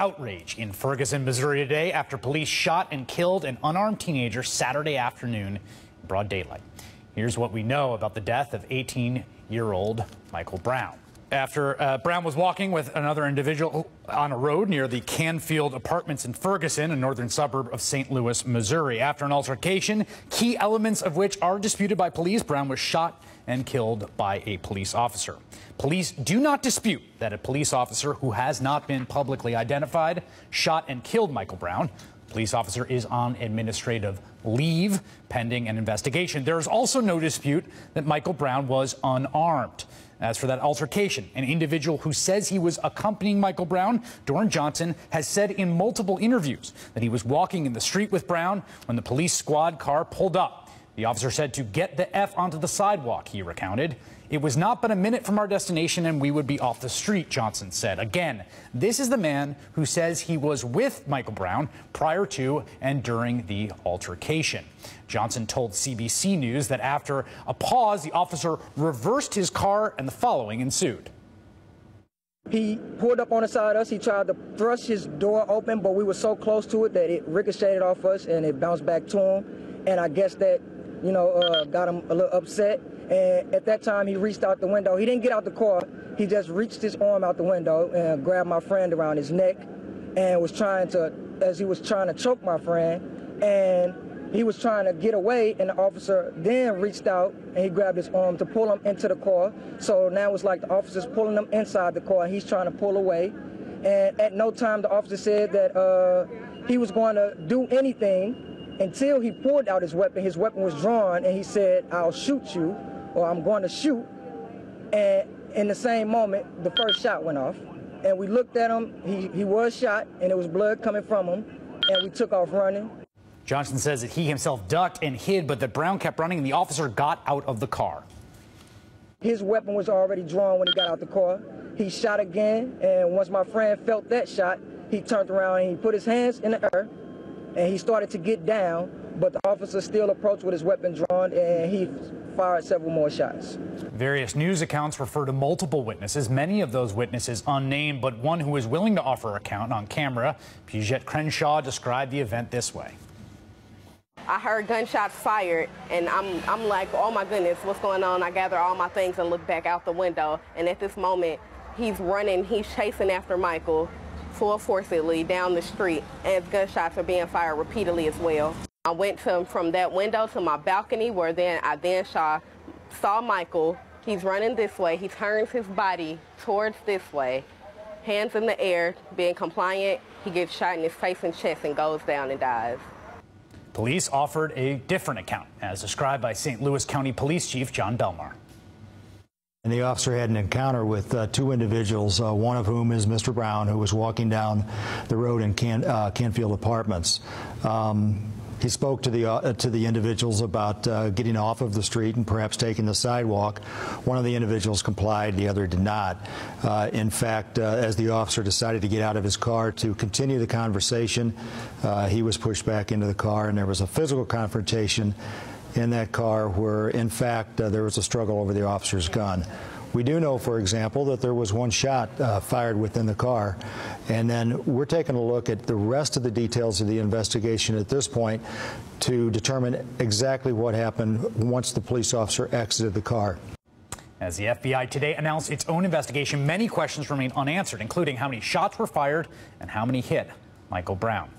outrage in Ferguson, Missouri today after police shot and killed an unarmed teenager Saturday afternoon in broad daylight. Here's what we know about the death of 18-year-old Michael Brown. After Brown was walking with another individual on a road near the Canfield Apartments in Ferguson, a northern suburb of St. Louis, Missouri. After an altercation, key elements of which are disputed by police, Brown was shot and killed by a police officer. Police do not dispute that a police officer who has not been publicly identified shot and killed Michael Brown. The police officer is on administrative leave pending an investigation. There is also no dispute that Michael Brown was unarmed. As for that altercation, an individual who says he was accompanying Michael Brown, Dorian Johnson, has said in multiple interviews that he was walking in the street with Brown when the police squad car pulled up. The officer said to get the F onto the sidewalk, he recounted. It was not but a minute from our destination and we would be off the street, Johnson said. Again, this is the man who says he was with Michael Brown prior to and during the altercation. Johnson told CBC News that after a pause, the officer reversed his car and the following ensued. He pulled up on the side of us. He tried to thrust his door open, but we were so close to it that it ricocheted off us and it bounced back to him. And I guess that, got him a little upset. And at that time, he reached out the window. He didn't get out the car. He just reached his arm out the window and grabbed my friend around his neck and was trying to choke my friend. And he was trying to get away, and the officer then reached out and he grabbed his arm to pull him into the car. So now it's like the officer's pulling him inside the car and he's trying to pull away. And at no time the officer said that he was going to do anything until he pulled out his weapon. His weapon was drawn and he said, "I'll shoot you," or "I'm going to shoot." And in the same moment, the first shot went off. And we looked at him. He was shot and there was blood coming from him. And we took off running. Johnson says that he himself ducked and hid, but that Brown kept running and the officer got out of the car. His weapon was already drawn when he got out the car. He shot again, and once my friend felt that shot, he turned around and he put his hands in the air and he started to get down, but the officer still approached with his weapon drawn and he fired several more shots. Various news accounts refer to multiple witnesses, many of those witnesses unnamed, but one who is willing to offer account on camera. Puget Crenshaw described the event this way. I heard gunshots fired, and I'm like, oh my goodness, what's going on? I gather all my things and look back out the window, and at this moment, he's running, he's chasing after Michael full forcefully down the street, and gunshots are being fired repeatedly as well. I went from that window to my balcony, where I saw Michael. He's running this way. He turns his body towards this way, hands in the air, being compliant. He gets shot in his face and chest and goes down and dies. Police offered a different account, as described by St. Louis County Police Chief John Belmar. And the officer had an encounter with two individuals, one of whom is Mr. Brown, who was walking down the road in Canfield Apartments. He spoke to the individuals about getting off of the street and perhaps taking the sidewalk. One of the individuals complied, the other did not. In fact, as the officer decided to get out of his car to continue the conversation, he was pushed back into the car, and there was a physical confrontation in that car where, in fact, there was a struggle over the officer's gun. We do know, for example, that there was one shot fired within the car, and then we're taking a look at the rest of the details of the investigation at this point to determine exactly what happened once the police officer exited the car. As the FBI today announced its own investigation, many questions remain unanswered, including how many shots were fired and how many hit Michael Brown.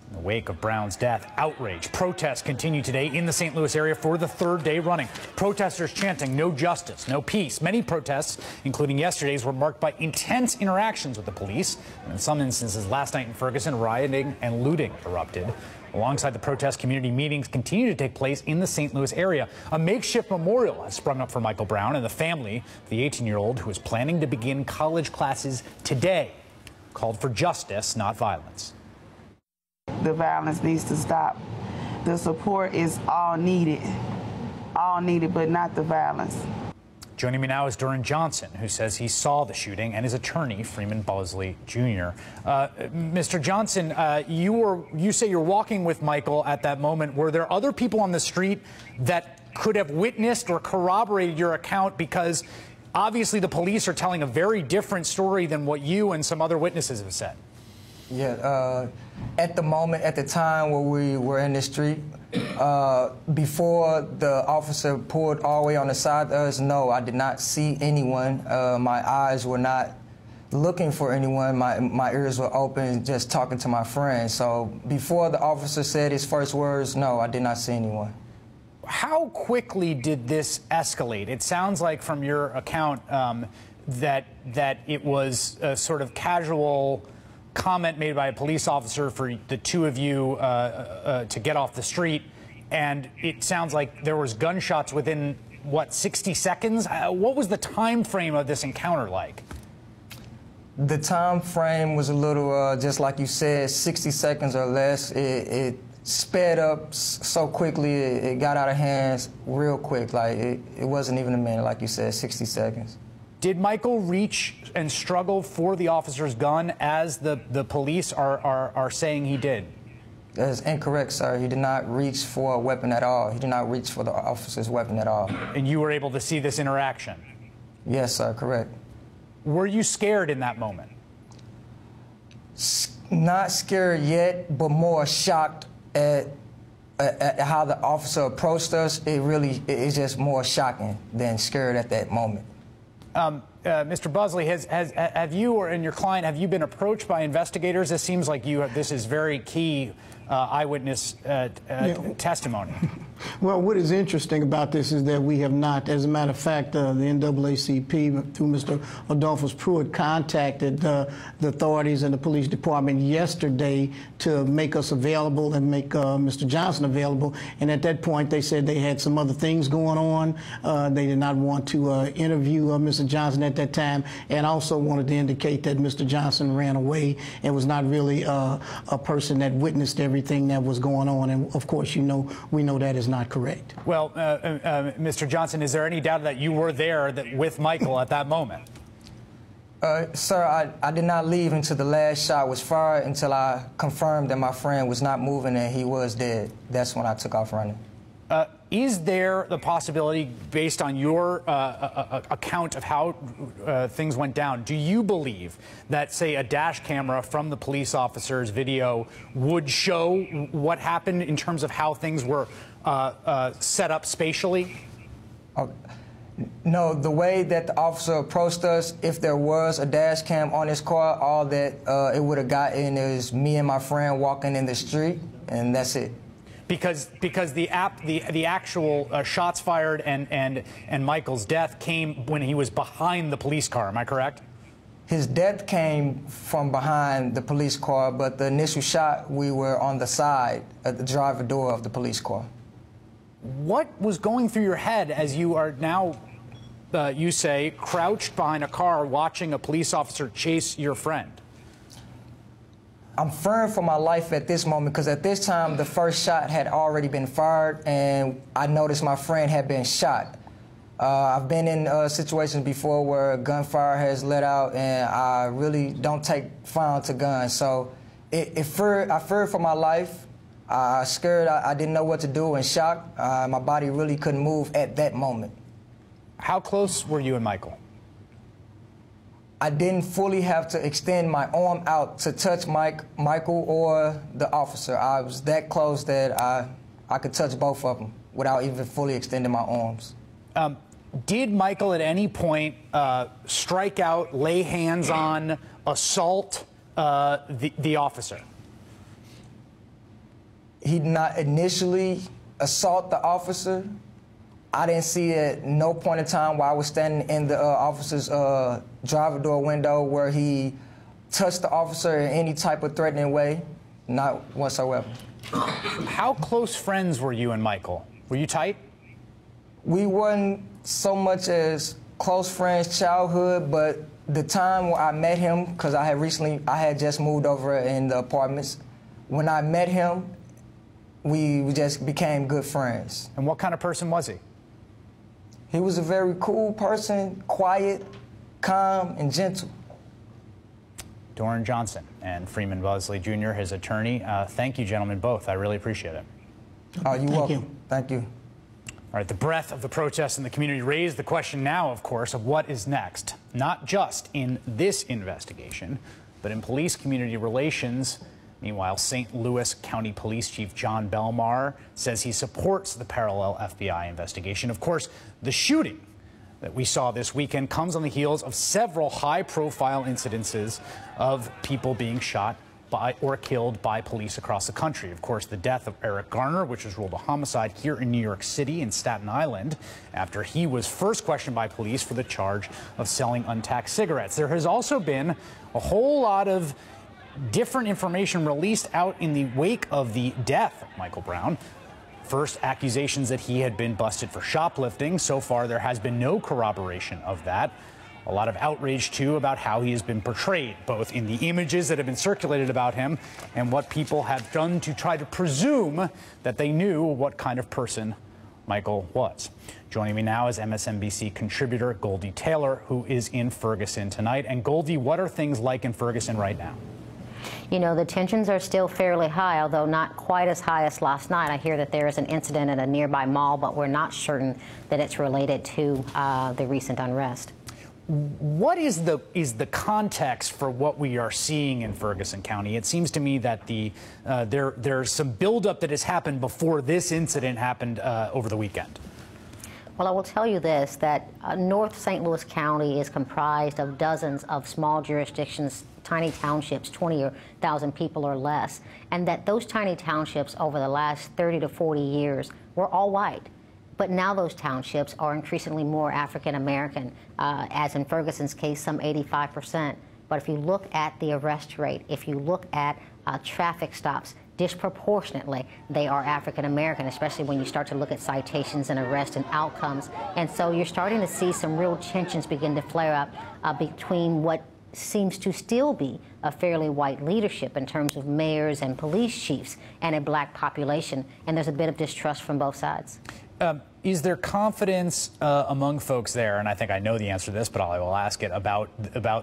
In the wake of Brown's death, outrage, protests continue today in the St. Louis area for the third day running. Protesters chanting no justice, no peace. Many protests, including yesterday's, were marked by intense interactions with the police. And in some instances last night in Ferguson, rioting and looting erupted. Alongside the protest, community meetings continue to take place in the St. Louis area. A makeshift memorial has sprung up for Michael Brown and the family of the 18-year-old who is planning to begin college classes today. Called for justice, not violence. The violence needs to stop. The support is all needed, but not the violence. Joining me now is Dorian Johnson, who says he saw the shooting, and his attorney, Freeman Bosley Jr. Mr. Johnson, you say you're walking with Michael at that moment. Were there other people on the street that could have witnessed or corroborated your account? Because obviously the police are telling a very different story than what you and some other witnesses have said. Yeah, at the moment, at the time where we were in the street, before the officer pulled all the way on the side of us, no, I did not see anyone. My eyes were not looking for anyone. My ears were open, just talking to my friend. So before the officer said his first words, no, I did not see anyone. How quickly did this escalate? It sounds like from your account that it was a sort of casual comment made by a police officer for the two of you to get off the street, and it sounds like there was gunshots within, what, 60 seconds? What was the time frame of this encounter like? The time frame was a little, just like you said, 60 seconds or less. It sped up so quickly, it got out of hands real quick. Like, it wasn't even a minute, like you said, 60 seconds. Did Michael reach and struggle for the officer's gun as the police are saying he did? That is incorrect, sir. He did not reach for a weapon at all. He did not reach for the officer's weapon at all. And you were able to see this interaction? Yes, sir, correct. Were you scared in that moment? Not scared yet, but more shocked at how the officer approached us. It's just more shocking than scared at that moment. Mr. Buzzley, have you or your client, have you been approached by investigators? It seems like this is very key eyewitness testimony. Well, what is interesting about this is that we have not, as a matter of fact, the NAACP, through Mr. Adolphus Pruitt, contacted the authorities and the police department yesterday to make us available and make Mr. Johnson available. And at that point, they said they had some other things going on. They did not want to interview Mr. Johnson at that time, and also wanted to indicate that Mr. Johnson ran away and was not really a person that witnessed everything that was going on. And of course, we know that is not correct. Well, Mr. Johnson, is there any doubt that you were there with Michael at that moment? Sir, I did not leave until the last shot was fired, until I confirmed that my friend was not moving and he was dead. That's when I took off running. Is there the possibility, based on your account of how things went down, do you believe that, say, a dash camera from the police officer's video would show what happened in terms of how things were set up spatially? No, the way that the officer approached us, if there was a dash cam on his car, all that it would have gotten is me and my friend walking in the street, and that's it. Because the actual shots fired and Michael's death came when he was behind the police car. Am I correct? His death came from behind the police car, but the initial shot, we were on the side at the driver door of the police car. What was going through your head as you are now, you say, crouched behind a car watching a police officer chase your friend? I'm fearing for my life at this moment, because at this time the first shot had already been fired and I noticed my friend had been shot. I've been in situations before where gunfire has let out, and I really don't take fond to guns. So I feared for my life. I was scared. I didn't know what to do, and shocked. My body really couldn't move at that moment. How close were you and Michael? I didn't fully have to extend my arm out to touch Michael or the officer. I was that close that I could touch both of them without even fully extending my arms. Did Michael at any point strike out, lay hands on, assault the officer? He did not initially assault the officer. I didn't see at no point in time while I was standing in the officer's driver door window where he touched the officer in any type of threatening way, not whatsoever. How close friends were you and Michael? Were you tight? We weren't so much as close friends childhood, but the time when I met him, because I had just moved over in the apartments, when I met him, we just became good friends. And what kind of person was he? He was a very cool person, quiet, calm, and gentle. Dorian Johnson and Freeman Buzzley Jr., his attorney. Thank you, gentlemen, both. I really appreciate it. Oh, you're welcome. Thank you. All right, the breadth of the protests in the community raised the question now, of course, of what is next, not just in this investigation, But in police community relations, meanwhile, St. Louis County Police Chief John Belmar says he supports the parallel FBI investigation. Of course, the shooting that we saw this weekend comes on the heels of several high-profile incidences of people being shot by or killed by police across the country. Of course, the death of Eric Garner, which was ruled a homicide here in New York City in Staten Island after he was first questioned by police for the charge of selling untaxed cigarettes. There has also been a whole lot of different information released out in the wake of the death of Michael Brown. First, accusations that he had been busted for shoplifting. So far, there has been no corroboration of that. A lot of outrage, too, about how he has been portrayed, both in the images that have been circulated about him and what people have done to try to presume that they knew what kind of person Michael was. Joining me now is MSNBC contributor Goldie Taylor, who is in Ferguson tonight. And Goldie, what are things like in Ferguson right now? You know, the tensions are still fairly high, although not quite as high as last night. I hear that there is an incident at a nearby mall, but we're not certain that it's related to the recent unrest. What is the context for what we are seeing in Ferguson County? It seems to me that there's some buildup that has happened before this incident happened over the weekend. Well, I will tell you this, that North St. Louis County is comprised of dozens of small jurisdictions, tiny townships, 20,000 people or less, and that those tiny townships over the last 30 to 40 years were all white. But now those townships are increasingly more African American, as in Ferguson's case, some 85%. But if you look at the arrest rate, if you look at traffic stops, disproportionately they are African American, especially when you start to look at citations and arrests and outcomes. And so you're starting to see some real tensions begin to flare up between what seems to still be a fairly white leadership in terms of mayors and police chiefs and a black population. And there's a bit of distrust from both sides. Is there confidence among folks there, and I think I know the answer to this, but I will ask it, about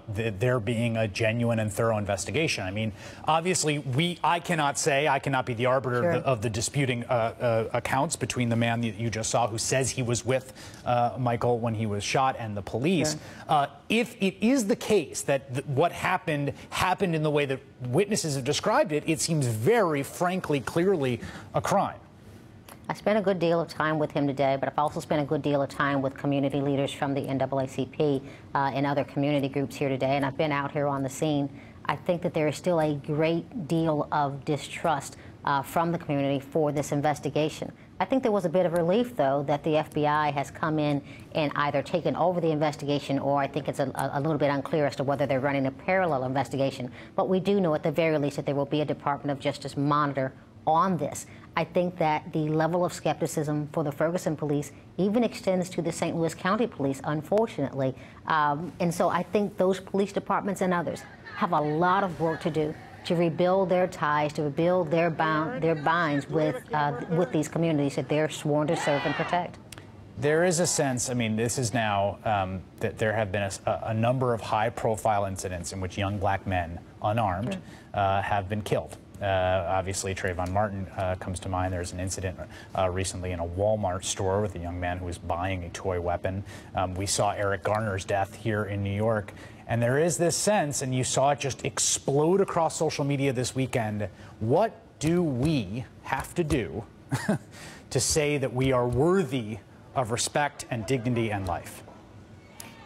there being a genuine and thorough investigation? I mean, obviously, I cannot be the arbiter Sure. of the disputing accounts between the man that you just saw who says he was with Michael when he was shot and the police. Sure. If it is the case that what happened in the way that witnesses have described it, it seems very frankly, clearly a crime. I spent a good deal of time with him today, but I've also spent a good deal of time with community leaders from the NAACP and other community groups here today, and I've been out here on the scene. I think that there is still a great deal of distrust from the community for this investigation. I think there was a bit of relief, though, that the FBI has come in and either taken over the investigation, or I think it's a little bit unclear as to whether they're running a parallel investigation. But we do know at the very least that there will be a Department of Justice monitor on this. I think that the level of skepticism for the Ferguson police even extends to the St. Louis County Police, unfortunately. And so I think those police departments and others have a lot of work to do to rebuild their ties, to rebuild their binds with these communities that they're sworn to serve and protect. There is a sense, I mean, this is now that there have been a number of high-profile incidents in which young black men, unarmed, have been killed. Obviously, Trayvon Martin comes to mind. There's an incident recently in a Walmart store with a young man who was buying a toy weapon. We saw Eric Garner's death here in New York. And there is this sense, and you saw it just explode across social media this weekend, what do we have to do to say that we are worthy of respect and dignity and life?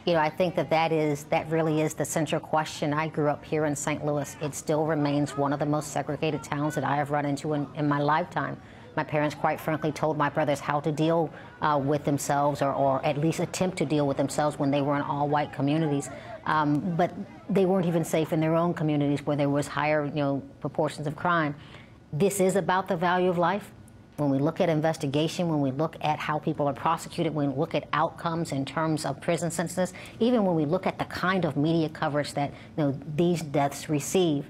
You know, I think that really is the central question. I grew up here in St. Louis. It still remains one of the most segregated towns that I have run into in my lifetime. My parents, quite frankly, told my brothers how to deal with themselves, or at least attempt to deal with themselves when they were in all-white communities. But they weren't even safe in their own communities where there was higher, proportions of crime. This is about the value of life. When we look at investigation, when we look at how people are prosecuted, when we look at outcomes in terms of prison sentences, even when we look at the kind of media coverage that these deaths receive,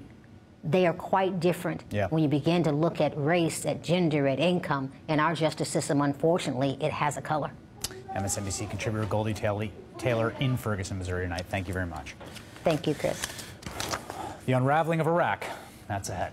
they are quite different. Yeah. When you begin to look at race, at gender, at income, in our justice system, unfortunately, it has a color. MSNBC contributor Goldie Taylor in Ferguson, Missouri tonight. Thank you very much. Thank you, Chris. The unraveling of Iraq, that's ahead.